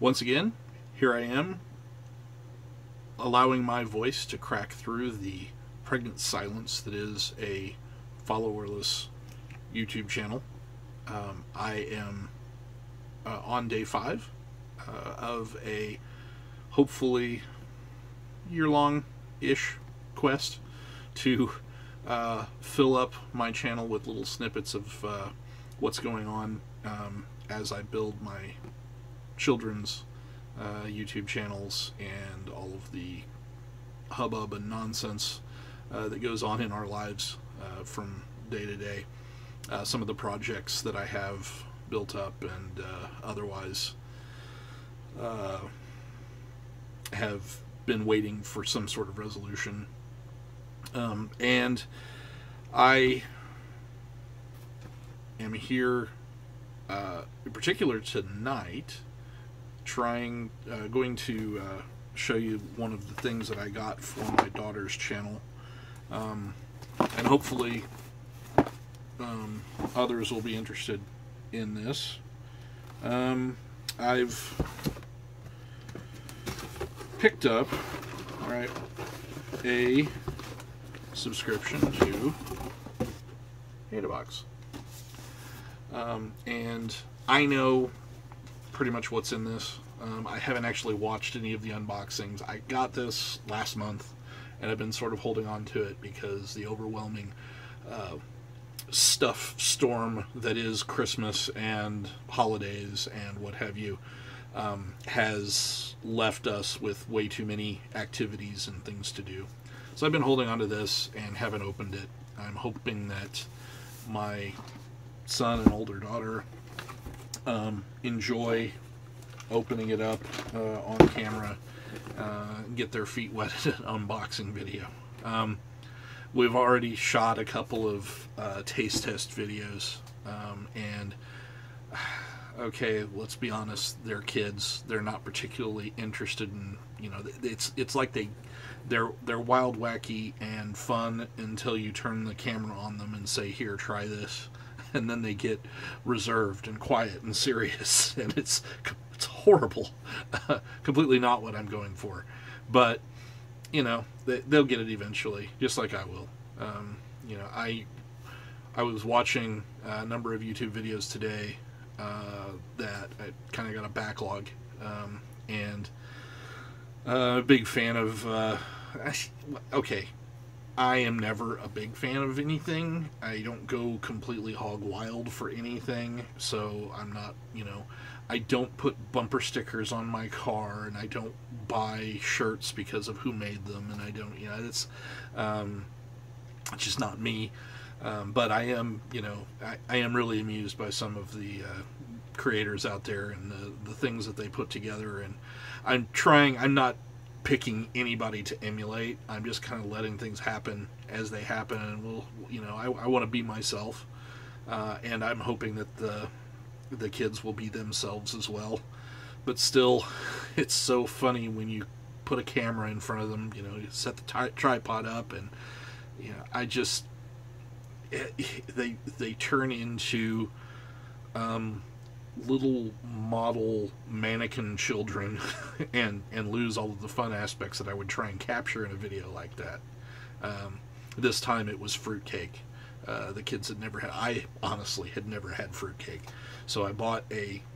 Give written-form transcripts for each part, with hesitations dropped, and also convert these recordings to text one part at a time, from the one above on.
Once again, here I am, allowing my voice to crack through the pregnant silence that is a followerless YouTube channel. I am on day 5 of a hopefully year-long-ish quest to fill up my channel with little snippets of what's going on as I build my children's YouTube channels and all of the hubbub and nonsense that goes on in our lives from day to day. Some of the projects that I have built up and otherwise have been waiting for some sort of resolution. And I am here in particular tonight going to show you one of the things that I got for my daughter's channel, and hopefully others will be interested in this. I've picked up a subscription to Databox, and I know pretty much what's in this. I haven't actually watched any of the unboxings. I got this last month, and I've been sort of holding on to it because the overwhelming stuff storm that is Christmas and holidays and what have you has left us with way too many activities and things to do. So I've been holding on to this and haven't opened it. I'm hoping that my son and older daughter enjoy opening it up on camera, get their feet wet at an unboxing video. We've already shot a couple of taste test videos, and okay, let's be honest, they're kids. They're not particularly interested in, it's like they're wild, wacky, and fun until you turn the camera on them and say, here, try this. And then they get reserved and quiet and serious, and it's horrible. Completely not what I'm going for. But, they'll get it eventually, just like I will. I was watching a number of YouTube videos today that I kind of got a backlog, and I'm a big fan of, okay, I am never a big fan of anything. I don't go completely hog wild for anything, so I'm not, I don't put bumper stickers on my car, and I don't buy shirts because of who made them, and I don't, it's just not me. But I am, I am really amused by some of the creators out there and the things that they put together, and I'm not picking anybody to emulate. I'm just kind of letting things happen as they happen, and I want to be myself, and I'm hoping that the kids will be themselves as well. But still, it's so funny when you put a camera in front of them, you set the tripod up, and I just they turn into little model mannequin children and lose all of the fun aspects that I would try and capture in a video like that. This time it was fruitcake. The kids I honestly had never had fruitcake. So I bought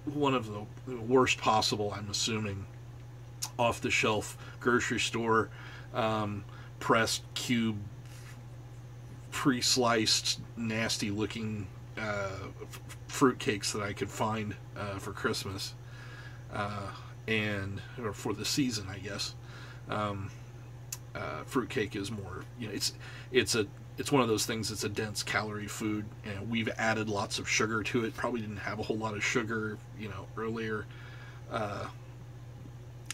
one of the worst possible, I'm assuming, off the shelf grocery store pressed cube, pre-sliced, nasty looking fruitcakes that I could find for Christmas, or for the season, I guess. Fruitcake is more, it's one of those things. It's a dense calorie food, and we've added lots of sugar to it. Probably didn't have a whole lot of sugar, earlier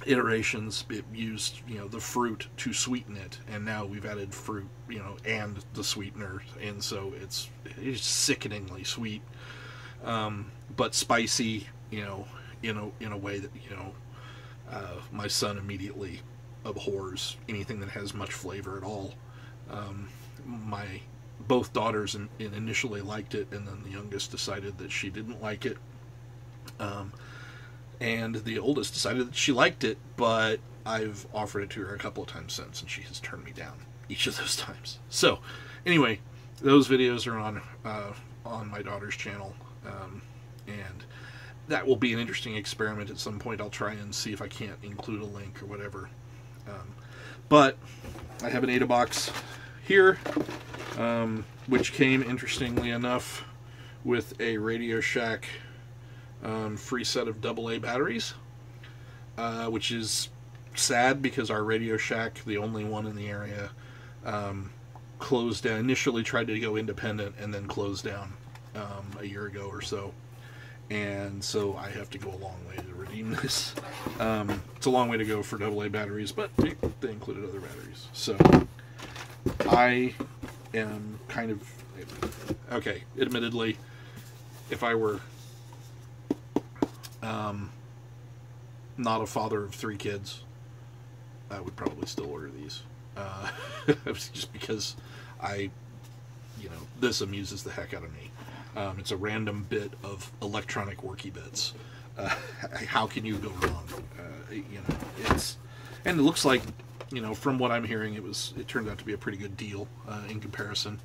iterations. It used, the fruit to sweeten it, and now we've added fruit, and the sweetener, and so it's sickeningly sweet, but spicy, in a way that, my son immediately abhors anything that has much flavor at all. My both daughters initially liked it, and then the youngest decided that she didn't like it. And the oldest decided that she liked it, but I've offered it to her a couple of times since, and she has turned me down each of those times. So, anyway, those videos are on my daughter's channel, and that will be an interesting experiment at some point. I'll try and see if I can't include a link or whatever. But I have an AdaBox here, which came, interestingly enough, with a Radio Shack free set of AA batteries, which is sad because our Radio Shack, the only one in the area, closed down. Initially tried to go independent and then closed down a year ago or so. And so I have to go a long way to redeem this. It's a long way to go for AA batteries, but they included other batteries. So I am kind of, okay, admittedly, if I were not a father of 3 kids, I would probably still order these. Just because this amuses the heck out of me. It's a random bit of electronic worky bits. How can you go wrong? And it looks like, from what I'm hearing, it turned out to be a pretty good deal in comparison.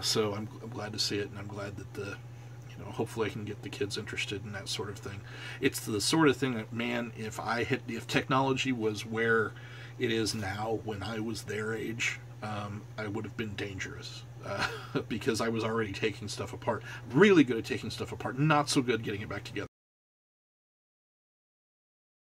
So I'm glad to see it, and I'm glad that hopefully I can get the kids interested in that sort of thing. It's the sort of thing that, man, if technology was where it is now when I was their age, I would have been dangerous. Because I was already taking stuff apart. Really good at taking stuff apart, not so good getting it back together.